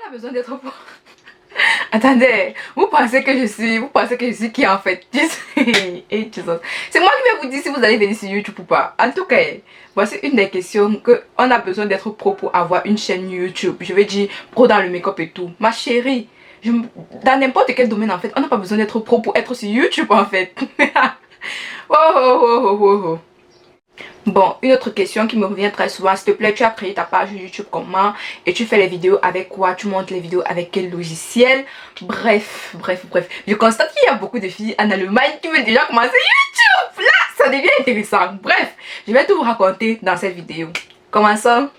a besoin d'être pro. Attendez, vous pensez que je suis qui en fait? C'est moi qui vais vous dire si vous allez venir sur YouTube ou pas. En tout cas, voici une des questions que on a besoin d'être pro pour avoir une chaîne YouTube. Je vais dire pro dans le make-up et tout. Ma chérie, dans n'importe quel domaine en fait, on n'a pas besoin d'être pro pour être sur YouTube en fait. Oh, oh, oh, oh, oh, oh. Bon, une autre question qui me revient très souvent, s'il te plaît, tu as créé ta page YouTube comment et tu fais les vidéos avec quoi? Tu montes les vidéos avec quel logiciel? Bref. Je constate qu'il y a beaucoup de filles en Allemagne qui veulent déjà commencer YouTube. Là, ça devient intéressant. Bref, je vais tout vous raconter dans cette vidéo. Commençons.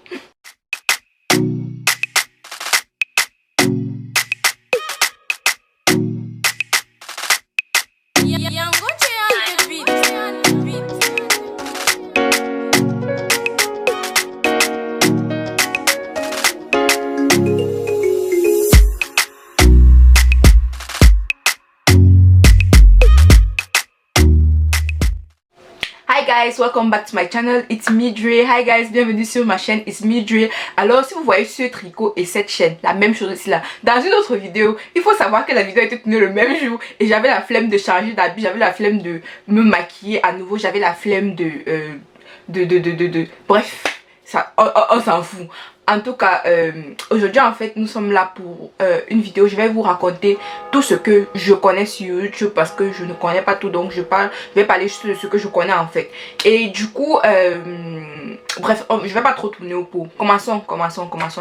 Hi guys, welcome back to my channel, it's me Dre. Hi guys, bienvenue sur ma chaîne, it's me Dre. Alors si vous voyez ce tricot et cette chaîne, la même chose ici là, dans une autre vidéo, il faut savoir que la vidéo a été tournée le même jour et j'avais la flemme de changer d'habit, j'avais la flemme de me maquiller à nouveau, j'avais la flemme bref, ça, on s'en fout. En tout cas, aujourd'hui en fait nous sommes là pour une vidéo. Je vais vous raconter tout ce que je connais sur YouTube parce que je ne connais pas tout, donc je vais parler juste de ce que je connais en fait. Et du coup, bref, je vais pas trop tourner au pot. Commençons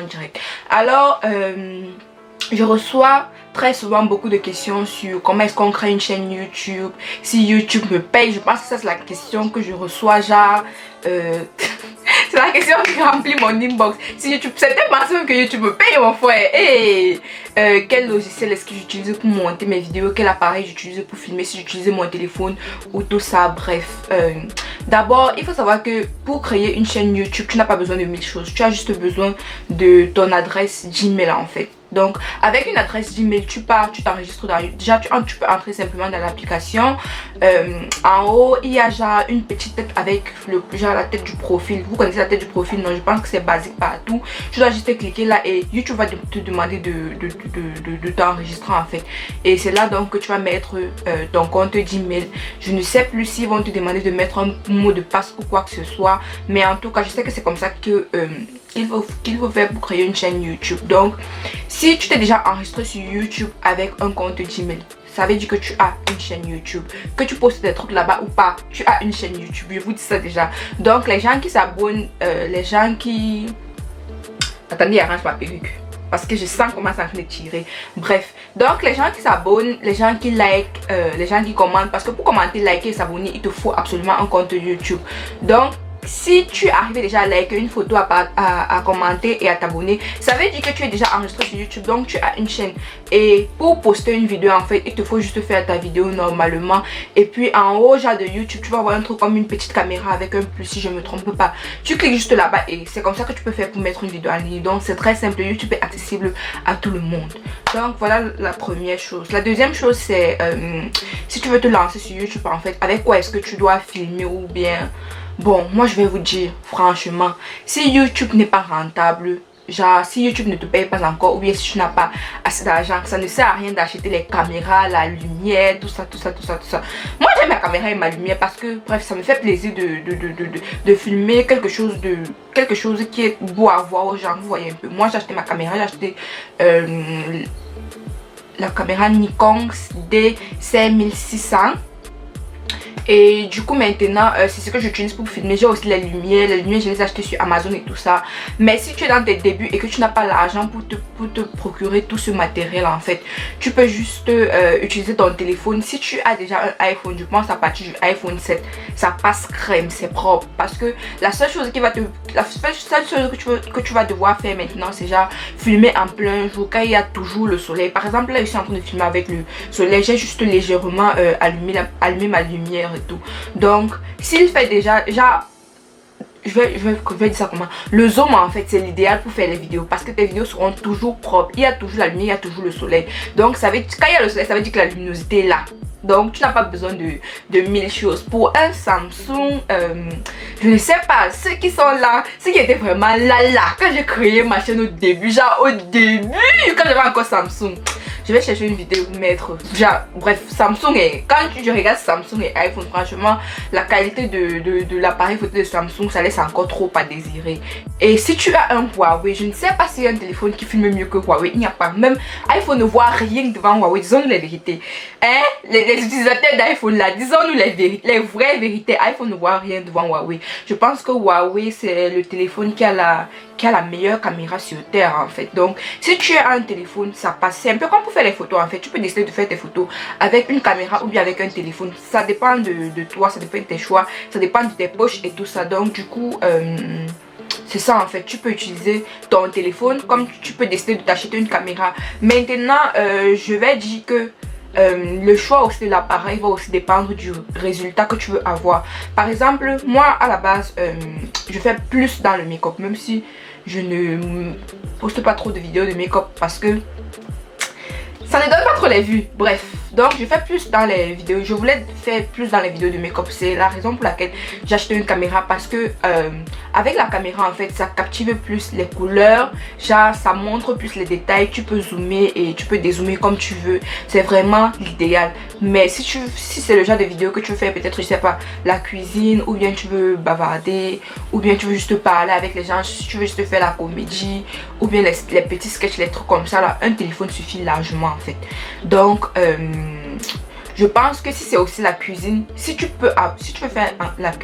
direct. Alors, je reçois très souvent beaucoup de questions sur comment est-ce qu'on crée une chaîne YouTube, si YouTube me paye. Je pense que ça c'est la question que je reçois genre c'est la question qui remplit mon inbox. Si YouTube, c'est tellement que YouTube me paye mon frère. Et quel logiciel est-ce que j'utilise pour monter mes vidéos, quel appareil j'utilise pour filmer, si j'utilise mon téléphone ou tout ça, bref. D'abord, il faut savoir que pour créer une chaîne YouTube, tu n'as pas besoin de 1000 choses. Tu as juste besoin de ton adresse Gmail en fait. Donc avec une adresse Gmail, tu t'enregistres dans, déjà tu peux entrer simplement dans l'application. En haut il y a genre une petite tête avec genre la tête du profil. Vous connaissez la tête du profil? Non, je pense que c'est basique partout. Tu dois juste cliquer là et YouTube va te demander de t'enregistrer en fait. Et c'est là donc que tu vas mettre ton compte Gmail. Je ne sais plus s'ils vont te demander de mettre un mot de passe ou quoi que ce soit, mais en tout cas je sais que c'est comme ça que qu'il faut faire pour créer une chaîne YouTube. Donc si tu t'es déjà enregistré sur YouTube avec un compte Gmail, ça veut dire que tu as une chaîne YouTube. Que tu postes des trucs là-bas ou pas, tu as une chaîne YouTube. Je vous dis ça déjà. Donc les gens qui s'abonnent, les gens qui... Attendez, arrange ma perruque parce que je sens comment ça en train de tirer. Bref, donc les gens qui s'abonnent, les gens qui like, les gens qui commentent, parce que pour commenter, liker et s'abonner, il te faut absolument un compte YouTube. Donc si tu arrives déjà à liker une photo, à commenter et à t'abonner, ça veut dire que tu es déjà enregistré sur YouTube, donc tu as une chaîne. Et pour poster une vidéo en fait, il te faut juste faire ta vidéo normalement. Et puis en haut genre de YouTube, tu vas voir un truc comme une petite caméra avec un plus, si je me trompe pas. Tu cliques juste là-bas et c'est comme ça que tu peux faire pour mettre une vidéo en ligne. Donc c'est très simple, YouTube est accessible à tout le monde. Donc voilà la première chose. La deuxième chose c'est si tu veux te lancer sur YouTube en fait, avec quoi est-ce que tu dois filmer ou bien... Bon, moi je vais vous dire franchement, si YouTube n'est pas rentable, genre si YouTube ne te paye pas encore ou bien si tu n'as pas assez d'argent, ça ne sert à rien d'acheter les caméras, la lumière, tout ça. Moi j'aime ma caméra et ma lumière parce que bref, ça me fait plaisir de filmer quelque chose qui est beau à voir aux gens. Vous voyez un peu, moi j'ai acheté ma caméra, j'ai acheté la caméra Nikon D5600. Et du coup maintenant c'est ce que j'utilise pour filmer. J'ai aussi les lumières je les ai achetées sur Amazon et tout ça. Mais si tu es dans tes débuts et que tu n'as pas l'argent pour te procurer tout ce matériel en fait, tu peux juste utiliser ton téléphone. Si tu as déjà un iPhone, je pense à partir du iPhone 7, ça passe crème, c'est propre. Parce que la seule chose que tu vas devoir faire maintenant, c'est genre filmer en plein jour quand il y a toujours le soleil. Par exemple là je suis en train de filmer avec le soleil, j'ai juste légèrement allumé ma lumière. Tout. Donc s'il fait déjà je vais dire ça comment, le zoom en fait c'est l'idéal pour faire les vidéos parce que tes vidéos seront toujours propres, il y a toujours la lumière, il y a toujours le soleil. Donc ça veut, quand il y a le soleil, ça veut dire que la luminosité est là. Donc tu n'as pas besoin de 1000 choses. Pour un Samsung, je ne sais pas, ceux qui sont là, ceux qui étaient vraiment là quand j'ai créé ma chaîne au début, genre au début, quand j'aurai encore Samsung. Je vais chercher une vidéo mettre. Genre, bref, Samsung est. Quand je regarde Samsung et iPhone, franchement, la qualité de l'appareil photo de Samsung, ça laisse encore trop à désirer. Et si tu as un Huawei, je ne sais pas s'il y a un téléphone qui filme mieux que Huawei. Il n'y a pas. Même iPhone ne voit rien devant Huawei. Disons-nous les vérités. Hein? Les utilisateurs d'iPhone là, disons-nous les vraies vérités. iPhone ne voit rien devant Huawei. Je pense que Huawei, c'est le téléphone qui a la meilleure caméra sur terre en fait. Donc si tu as un téléphone, ça passe. C'est un peu comme pour faire les photos en fait. Tu peux décider de faire tes photos avec une caméra ou bien avec un téléphone. Ça dépend de toi, ça dépend de tes choix, ça dépend de tes poches et tout ça. Donc du coup c'est ça en fait. Tu peux utiliser ton téléphone comme tu peux décider de t'acheter une caméra. Maintenant je vais dire que le choix aussi de l'appareil va aussi dépendre du résultat que tu veux avoir. Par exemple, moi à la base je fais plus dans le make-up, même si je ne poste pas trop de vidéos de make-up parce que ça ne donne pas trop les vues. Bref, donc je fais plus dans les vidéos. Je voulais faire plus dans les vidéos de make-up. C'est la raison pour laquelle j'ai acheté une caméra. Parce que avec la caméra en fait, ça captive plus les couleurs. Genre ça montre plus les détails. Tu peux zoomer et tu peux dézoomer comme tu veux. C'est vraiment l'idéal. Mais si c'est le genre de vidéo que tu veux faire, peut-être je sais pas, la cuisine, ou bien tu veux bavarder, ou bien tu veux juste parler avec les gens, si tu veux juste faire la comédie, ou bien les petits sketchs, les trucs comme ça là, un téléphone suffit largement en fait. Donc je pense que si c'est aussi la cuisine, si tu peux faire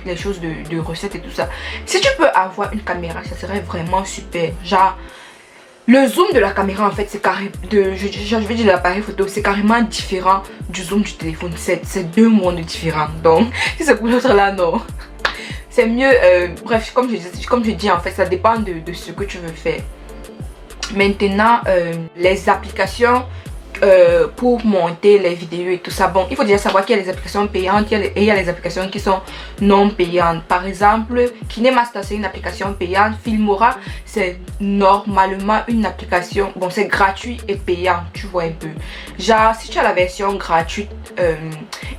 les choses de recettes et tout ça, si tu peux avoir une caméra, ça serait vraiment super. Genre le zoom de la caméra en fait, c'est carrément je vais dire l'appareil photo, c'est carrément différent du zoom du téléphone. C'est deux mondes différents. Donc si c'est pour l'autre là, non, c'est mieux. Bref, comme je dis en fait, ça dépend de ce que tu veux faire. Maintenant les applications pour monter les vidéos et tout ça. Bon, il faut déjà savoir qu'il y a les applications payantes et il y a les applications qui sont non payantes. Par exemple, KineMaster c'est une application payante. Filmora c'est normalement une application, bon c'est gratuit et payant, tu vois un peu. Genre si tu as la version gratuite,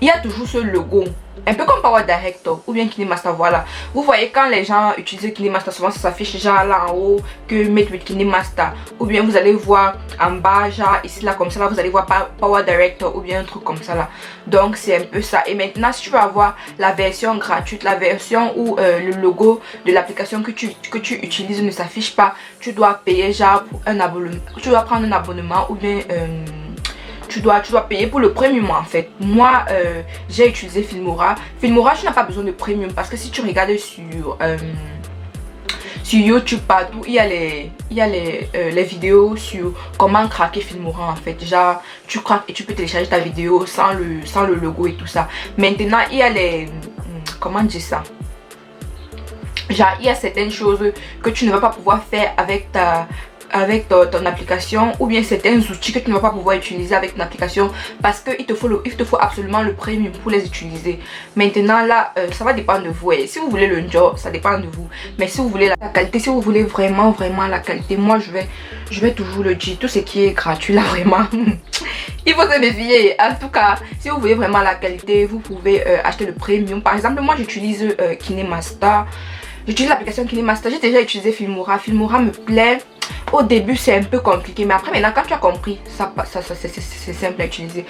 il y a toujours ce logo. Un peu comme Power Director ou bien KineMaster, voilà. Vous voyez quand les gens utilisent KineMaster, souvent ça s'affiche genre là en haut que Made with KineMaster. Ou bien vous allez voir en bas, genre ici là comme ça là, vous allez voir Power Director ou bien un truc comme ça là. Donc c'est un peu ça. Et maintenant si tu veux avoir la version gratuite, la version où le logo de l'application que tu utilises ne s'affiche pas, tu dois payer genre pour un abonnement. Tu dois prendre un abonnement ou bien tu dois payer pour le premium en fait. Moi j'ai utilisé Filmora. Filmora tu n'as pas besoin de premium parce que si tu regardes sur YouTube partout, il y a les vidéos sur comment craquer Filmora en fait. Genre tu craques et tu peux télécharger ta vidéo sans le logo et tout ça. Maintenant il y a les comment dire ça, genre il y a certaines choses que tu ne vas pas pouvoir faire avec ton application, ou bien certains outils que tu ne vas pas pouvoir utiliser avec ton application parce qu'il te faut absolument le premium pour les utiliser. Maintenant là ça va dépendre de vous. Et si vous voulez le job, ça dépend de vous. Mais si vous voulez la qualité, si vous voulez vraiment la qualité, moi je vais toujours le dire, tout ce qui est gratuit là vraiment il faut se méfier. En tout cas si vous voulez vraiment la qualité, vous pouvez acheter le premium. Par exemple moi j'utilise KineMaster. J'utilise l'application KineMaster. J'ai déjà utilisé Filmora. Filmora me plaît. Au début c'est un peu compliqué, mais après maintenant quand tu as compris, c'est simple à utiliser.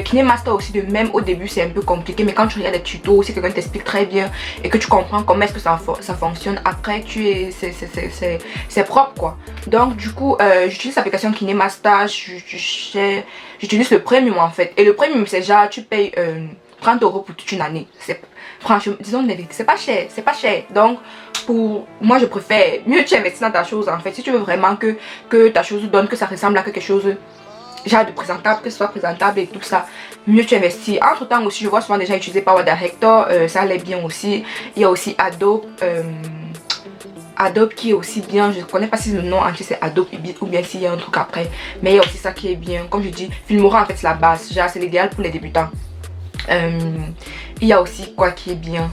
KineMaster aussi de même, au début c'est un peu compliqué, mais quand tu regardes les tutos, si quelqu'un t'explique très bien et que tu comprends comment est-ce que ça fonctionne, après c'est propre quoi. Donc du coup j'utilise l'application KineMaster. J'utilise le premium en fait. Et le premium c'est genre tu payes 30 € pour toute une année. Franchement, disons la vérité, c'est pas cher. Donc pour moi je préfère, mieux tu investis dans ta chose en fait. Si tu veux vraiment que ta chose donne, que ça ressemble à quelque chose genre de présentable, que ce soit présentable et tout ça, mieux tu investis. Entre temps aussi je vois souvent déjà utiliser Power Director, ça allait bien aussi. Il y a aussi Adobe qui est aussi bien. Je ne connais pas si le nom entier c'est Adobe ou bien s'il y a un truc après, mais il y a aussi ça qui est bien. Comme je dis, Filmora en fait c'est la base, genre c'est l'idéal pour les débutants. Il y a aussi quoi qui est bien.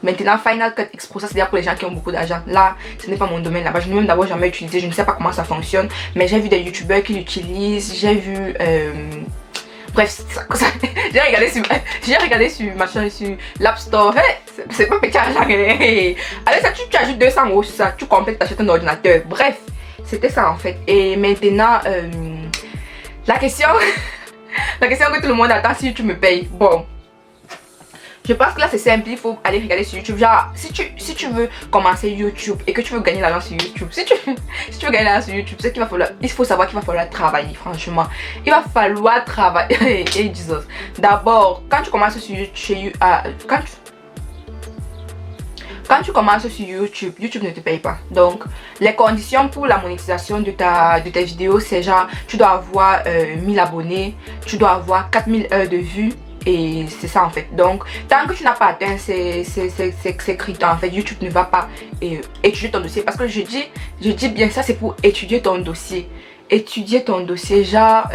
Maintenant Final Cut X Pro, ça c'est dire pour les gens qui ont beaucoup d'argent. Là ce n'est pas mon domaine là-bas, je n'ai même d'abord jamais utilisé, je ne sais pas comment ça fonctionne, mais j'ai vu des youtubeurs qui l'utilisent, j'ai vu bref j'ai regardé sur machin, sur l'App Store. C'est pas petit argent. Avec ça tu ajoutes 200 € sur ça, tu complètes, t'achètes un ordinateur. Bref c'était ça en fait. Et maintenant, la question, la question que tout le monde attend, si YouTube me paye. Bon, je pense que là c'est simple, il faut aller regarder sur YouTube. Genre, si tu veux commencer YouTube et que tu veux gagner l'argent sur YouTube, si tu veux gagner l'argent sur YouTube, c'est qu'il va falloir, il faut savoir qu'il va falloir travailler, franchement. Il va falloir travailler. Et Jesus. D'abord, quand tu commences sur YouTube, quand tu commences sur YouTube, YouTube ne te paye pas. Donc, les conditions pour la monétisation de tes vidéos, c'est genre, tu dois avoir 1000 abonnés, tu dois avoir 4000 heures de vues. Et c'est ça en fait. Donc, tant que tu n'as pas atteint ces critères, en fait, YouTube ne va pas étudier ton dossier. Parce que je dis bien ça, c'est pour étudier ton dossier. Étudier ton dossier, genre,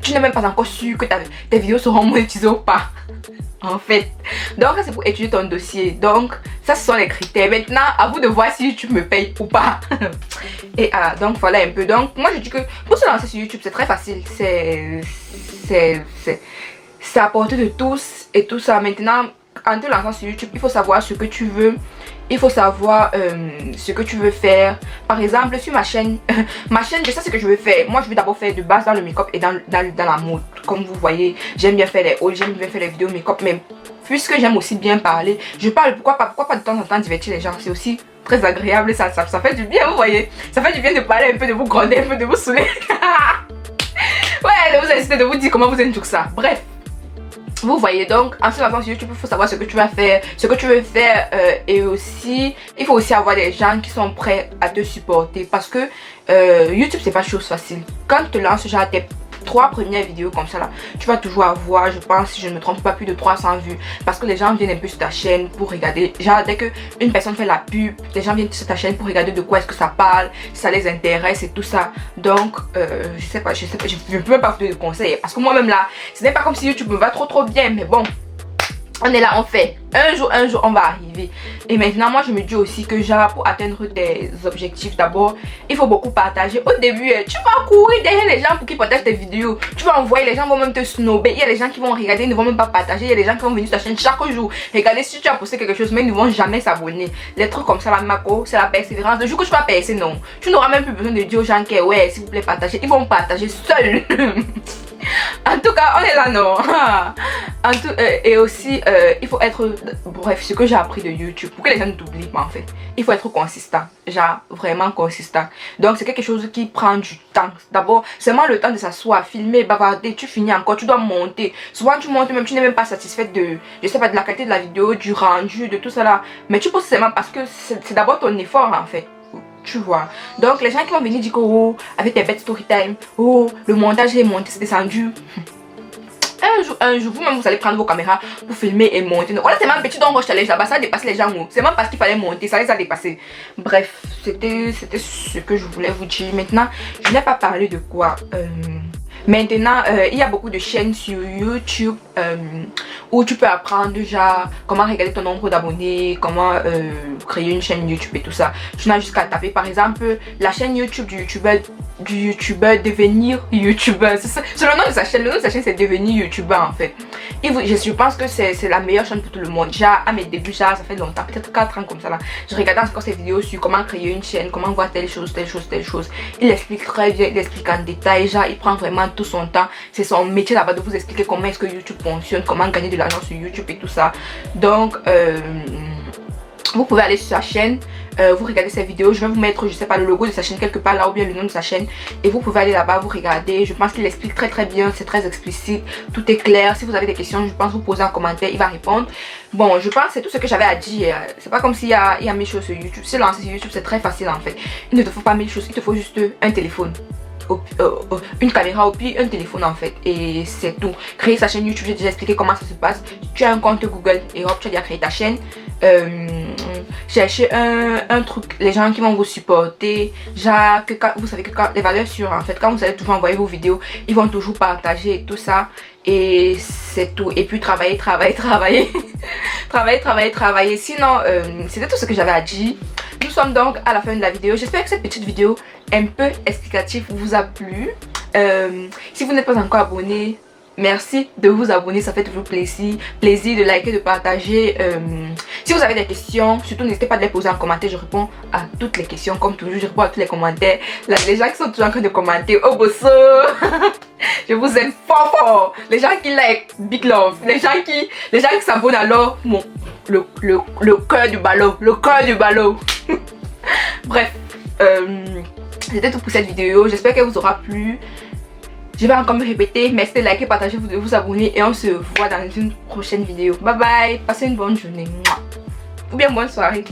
tu n'es même pas encore sûr que tes vidéos seront monétisées ou pas. En fait, donc ça c'est pour étudier ton dossier. Donc ça ce sont les critères. Maintenant à vous de voir si YouTube me paye ou pas. Et donc voilà un peu. Donc moi je dis que pour se lancer sur YouTube c'est très facile. C'est à portée de tous et tout ça. Maintenant en te lançant sur YouTube il faut savoir ce que tu veux. Il faut savoir ce que tu veux faire. Par exemple sur ma chaîne je sais ce que je veux faire. Moi je veux d'abord faire de base dans le make-up et dans la mode. Comme vous voyez, j'aime bien faire les hauls, j'aime bien faire les vidéos make-up. Mais puisque j'aime aussi bien parler, je parle, pourquoi pas de temps en temps divertir les gens. C'est aussi très agréable, ça fait du bien, vous voyez. Ça fait du bien de parler un peu, de vous gronder, un peu, de vous saouler. Ouais, de vous inciter, de vous dire comment vous aimez tout ça. Bref. Vous voyez, donc en se lançant sur YouTube il faut savoir ce que tu vas faire, ce que tu veux faire, et aussi il faut aussi avoir des gens qui sont prêts à te supporter parce que YouTube c'est pas chose facile. Quand tu te lances genre tes 3 premières vidéos comme ça là, tu vas toujours avoir, je pense si je ne me trompe pas, plus de 300 vues parce que les gens viennent un peu sur ta chaîne pour regarder. Genre dès que une personne fait la pub, les gens viennent sur ta chaîne pour regarder de quoi est-ce que ça parle, si ça les intéresse et tout ça. Donc je sais pas, je peux même pas vous donner de conseils parce que moi-même là, ce n'est pas comme si YouTube me va trop bien, mais bon, on est là, on fait. Un jour, on va arriver. Et maintenant, moi, je me dis aussi que genre, pour atteindre tes objectifs, d'abord, il faut beaucoup partager. Au début, tu vas courir derrière les gens pour qu'ils partagent tes vidéos. Tu vas envoyer, les gens vont même te snobber. Il y a des gens qui vont regarder, ils ne vont même pas partager. Il y a des gens qui vont venir sur ta chaîne chaque jour. Regardez si tu as posté quelque chose, mais ils ne vont jamais s'abonner. Les trucs comme ça, la Mako, c'est la persévérance. Le jour que tu vas percer, non. Tu n'auras même plus besoin de dire aux gens que, ouais, s'il vous plaît, partagez. Ils vont partager seuls. En tout cas, on est là, non. Et aussi, il faut être... Bref, ce que j'ai appris de YouTube, pour que les gens ne t'oublient pas en fait, il faut être consistant. Genre, vraiment consistant. Donc, c'est quelque chose qui prend du temps. D'abord, seulement le temps de s'asseoir, filmer, bavarder, tu finis encore, tu dois monter. Souvent, tu montes même, tu n'es même pas satisfaite de, je sais pas, de la qualité de la vidéo, du rendu, de tout ça là. Mais tu poses seulement parce que c'est d'abord ton effort en fait. Tu vois, donc les gens qui vont venir dire que oh, avec tes bêtes story time, oh, le montage est monté, c'est descendu. Un jour, vous-même vous allez prendre vos caméras pour filmer et monter. Voilà, c'est même petit dans votre challenge là-bas, ça a dépassé les gens. C'est même parce qu'il fallait monter, ça les a dépassés. Bref, c'était ce que je voulais vous dire. Maintenant, je n'ai pas parlé de quoi. Maintenant, il y a beaucoup de chaînes sur YouTube où tu peux apprendre déjà comment regarder ton nombre d'abonnés, comment créer une chaîne YouTube et tout ça. Tu n'as juste qu'à taper par exemple la chaîne YouTube du youtubeur devenir youtubeur. C'est le nom de sa chaîne. Le nom de sa chaîne c'est devenir youtubeur en fait. Et je pense que c'est la meilleure chaîne pour tout le monde. Déjà à mes débuts, ça fait longtemps, peut-être 4 ans comme ça là. Je regardais encore ses vidéos sur comment créer une chaîne, comment voir telle chose. Il explique très bien, il explique en détail. Genre il prend vraiment tout son temps. C'est son métier là-bas de vous expliquer comment est-ce que YouTube fonctionne, comment gagner de l'argent sur YouTube et tout ça. Donc vous pouvez aller sur sa chaîne, vous regardez ses vidéos. Je vais vous mettre, je sais pas, le logo de sa chaîne quelque part là ou bien le nom de sa chaîne. Et vous pouvez aller là-bas, vous regarder. Je pense qu'il explique très bien, c'est très explicite. Tout est clair. Si vous avez des questions, je pense vous poser en commentaire, il va répondre. Bon, je pense que c'est tout ce que j'avais à dire. C'est pas comme s'il y a 1000 choses sur YouTube. Se lancer sur YouTube, c'est très facile en fait. Il ne te faut pas 1000 choses, il te faut juste un téléphone. Une caméra au pire un téléphone en fait et c'est tout. Créer sa chaîne YouTube, j'ai déjà expliqué comment ça se passe. Tu as un compte Google et hop tu as déjà créé ta chaîne. Chercher un truc, les gens qui vont vous supporter, genre que quand, vous savez que quand, les valeurs sûres en fait, quand vous allez toujours envoyer vos vidéos, ils vont toujours partager et tout ça. Et c'est tout. Et puis travailler travailler. Sinon c'était tout ce que j'avais à dire. Nous sommes donc à la fin de la vidéo. J'espère que cette petite vidéo un peu explicative vous a plu. Si vous n'êtes pas encore abonné, merci de vous abonner, ça fait toujours plaisir de liker, de partager. Si vous avez des questions, surtout n'hésitez pas à les poser en commentaire. Je réponds à toutes les questions comme toujours. Je réponds à tous les commentaires. Là, les gens qui sont toujours en train de commenter, oh bosso. Je vous aime fort fort. Les gens qui like, big love. Les gens qui s'abonnent alors, le cœur du ballon. Le cœur du ballon. Bref, c'était tout pour cette vidéo. J'espère qu'elle vous aura plu. Je vais encore me répéter. Merci de liker, partager, vous abonner. Et on se voit dans une prochaine vidéo. Bye bye. Passez une bonne journée. Ou bien bonne soirée.